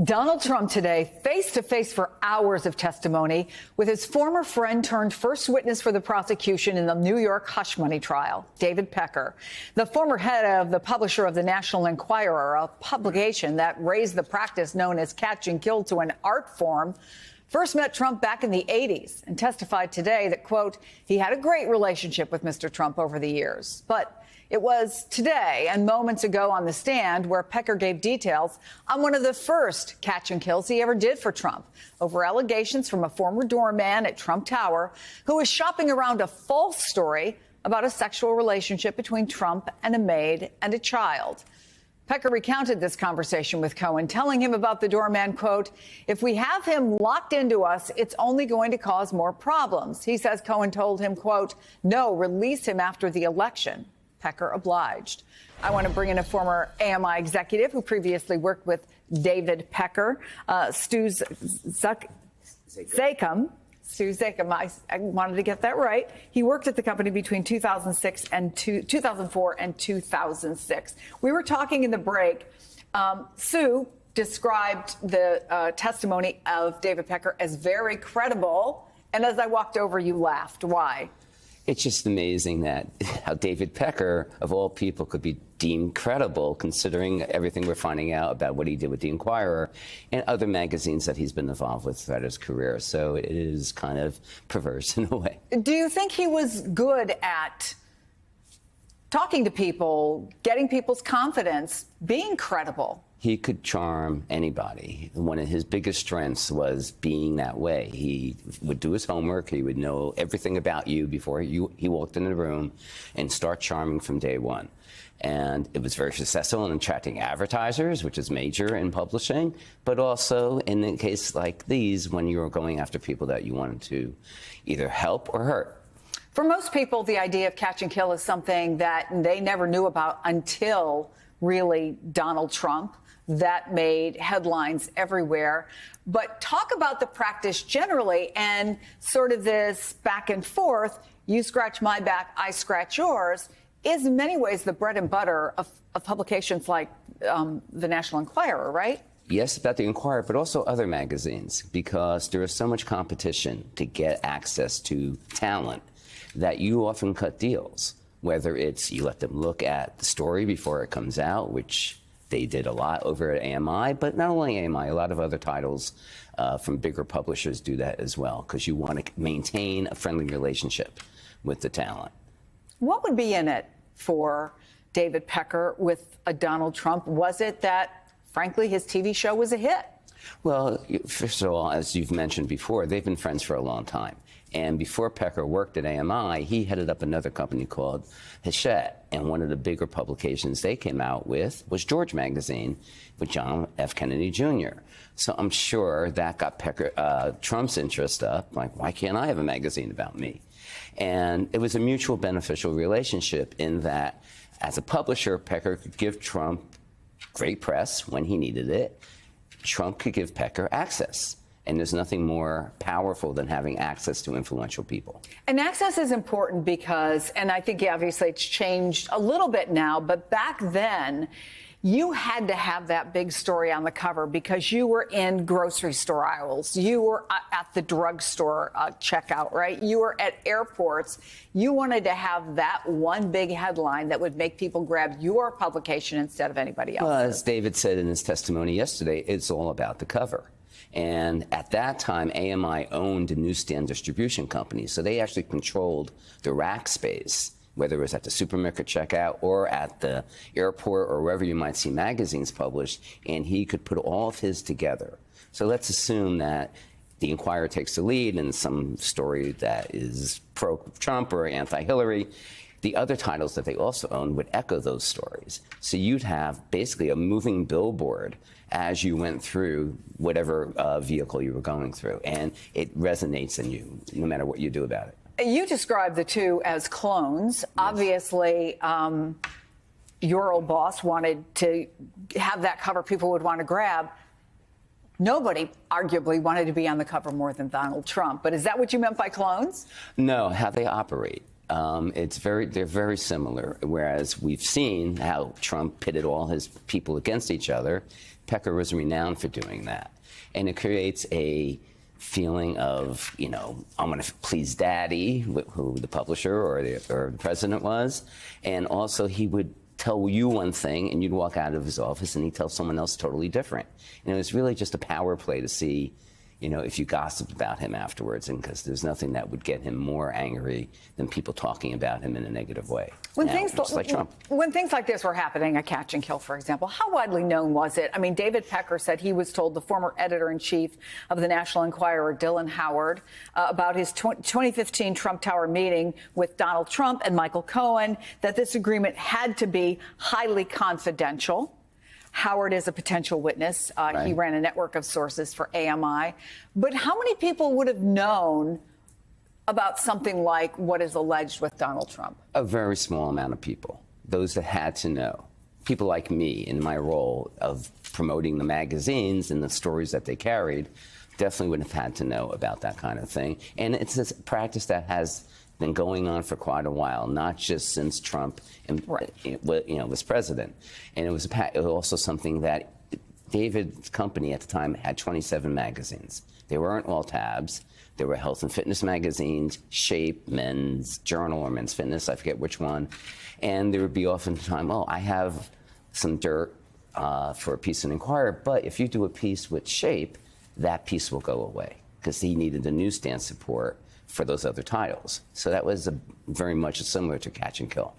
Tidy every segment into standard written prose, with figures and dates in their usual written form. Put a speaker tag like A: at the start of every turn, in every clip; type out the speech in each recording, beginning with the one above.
A: Donald Trump today face to face for hours of testimony with his former friend turned first witness for the prosecution in the New York hush money trial, David Pecker. The former head of the publisher of the National Enquirer, a publication that raised the practice known as catch and kill to an art form, first met Trump back in the 80s and testified today that, quote, he had a great relationship with Mr. Trump over the years. But it was today and moments ago on the stand where Pecker gave details on one of the first catch and kills he ever did for Trump over allegations from a former doorman at Trump Tower who was shopping around a false story about a sexual relationship between Trump and a maid and a child. Pecker recounted this conversation with Cohen, telling him about the doorman, quote, if we have him locked into us, it's only going to cause more problems. He says Cohen told him, quote, no, release him after the election. Pecker obliged. I want to bring in a former AMI executive who previously worked with David Pecker, Stu Zakum. Stu Zakum, I wanted to get that right. He worked at the company between 2004 and 2006. We were talking in the break. Sue described the testimony of David Pecker as very credible. And as I walked over, you laughed. Why?
B: It's just amazing that how David Pecker, of all people, could be deemed credible, considering everything we're finding out about what he did with the Enquirer and other magazines that he's been involved with throughout his career. So it is kind of perverse in a way. Do
A: you think he was good at talking to people, getting people's confidence, being credible?
B: He could charm anybody. One of his biggest strengths was being that way. He would do his homework. He would know everything about you before he walked in the room and start charming from day one. And it was very successful in attracting advertisers, which is major in publishing, but also in a case like these, when you were going after people that you wanted to either help or hurt.
A: For most people, the idea of catch and kill is something that they never knew about until really Donald Trump. That made headlines everywhere. But talk about the practice generally and sort of this back and forth, you scratch my back, I scratch yours, is in many ways the bread and butter of publications like the National Enquirer, right?
B: Yes, about the Enquirer, but also other magazines, because there is so much competition to get access to talent that you often cut deals, whether it's you let them look at the story before it comes out, which they did a lot over at AMI, but not only AMI, a lot of other titles from bigger publishers do that as well, because you want to maintain a friendly relationship with the talent.
A: What would be in it for David Pecker with a Donald Trump? Was it that, frankly, his TV show was a hit?
B: Well, first of all, as you've mentioned before, they've been friends for a long time. And before Pecker worked at AMI, he headed up another company called Hachette. And one of the bigger publications they came out with was George Magazine with John F. Kennedy Jr. So I'm sure that got Trump's interest up. Like, why can't I have a magazine about me? And it was a mutual beneficial relationship in that, as a publisher, Pecker could give Trump great press when he needed it. Trump could give Pecker access. And there's nothing more powerful than having access to influential people.
A: And access is important because, and I think obviously it's changed a little bit now, but back then, you had to have that big story on the cover because you were in grocery store aisles. You were at the drugstore checkout, right? You were at airports. You wanted to have that one big headline that would make people grab your publication instead of anybody else.
B: Well, as David said in his testimony yesterday, it's all about the cover. And at that time, AMI owned a newsstand distribution company, so they actually controlled the rack space, whether it was at the supermarket checkout or at the airport or wherever you might see magazines published, and he could put all of his together. So let's assume that the Enquirer takes the lead in some story that is pro-Trump or anti-Hillary. The other titles that they also own would echo those stories. So you'd have basically a moving billboard as you went through whatever vehicle you were going through. And it resonates in you, no matter what you do about it.
A: You describe the two as clones. Yes. Obviously, your old boss wanted to have that cover people would want to grab. Nobody arguably wanted to be on the cover more than Donald Trump. But is that what you meant by clones?
B: No, how they operate. They're very similar, whereas we've seen how Trump pitted all his people against each other. Pecker was renowned for doing that. And it creates a feeling of, you know, I'm going to please daddy, who the publisher or the president was. And also he would tell you one thing and you'd walk out of his office and he'd tell someone else totally different. And it was really just a power play to see, you know, if you gossiped about him afterwards, and because there's nothing that would get him more angry than people talking about him in a negative way.
A: When
B: just like Trump.
A: When things like this were happening at Catch and Kill, for example, how widely known was it? I mean, David Pecker said he was told, the former editor-in-chief of the National Enquirer, Dylan Howard, about his 2015 Trump Tower meeting with Donald Trump and Michael Cohen, that this agreement had to be highly confidential. Howard is a potential witness.
B: Right.
A: He ran a network of sources for AMI. But how many people would have known about something like what is alleged with Donald Trump?
B: A very small amount of people, those that had to know. People like me, in my role of promoting the magazines and the stories that they carried, definitely would have had to know about that kind of thing. And it's a practice that has been going on for quite a while, not just since Trump was president. And it was also something that David's company at the time had 27 magazines. They weren't all tabs. There were health and fitness magazines, Shape, Men's Journal, or Men's Fitness, I forget which one. And there would be often time, oh, I have some dirt for a piece in Enquirer, but if you do a piece with Shape, that piece will go away, because he needed the newsstand support for those other titles. So that was very much similar to Catch and Kill.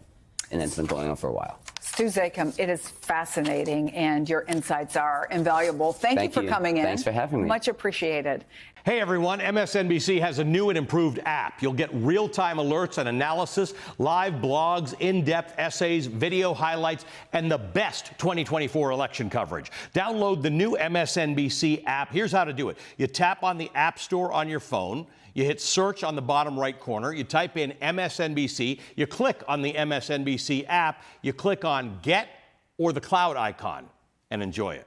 B: And it's been going on for a while.
A: Stu Zakim, it is fascinating, and your insights are invaluable. Thank you for coming in.
B: Thanks for having me.
A: Much appreciated.
C: Hey, everyone. MSNBC has a new and improved app. You'll get real-time alerts and analysis, live blogs, in-depth essays, video highlights, and the best 2024 election coverage. Download the new MSNBC app. Here's how to do it. You tap on the App Store on your phone. You hit search on the bottom right corner. You type in MSNBC. You click on the MSNBC app. You click on Get or the cloud icon and enjoy it.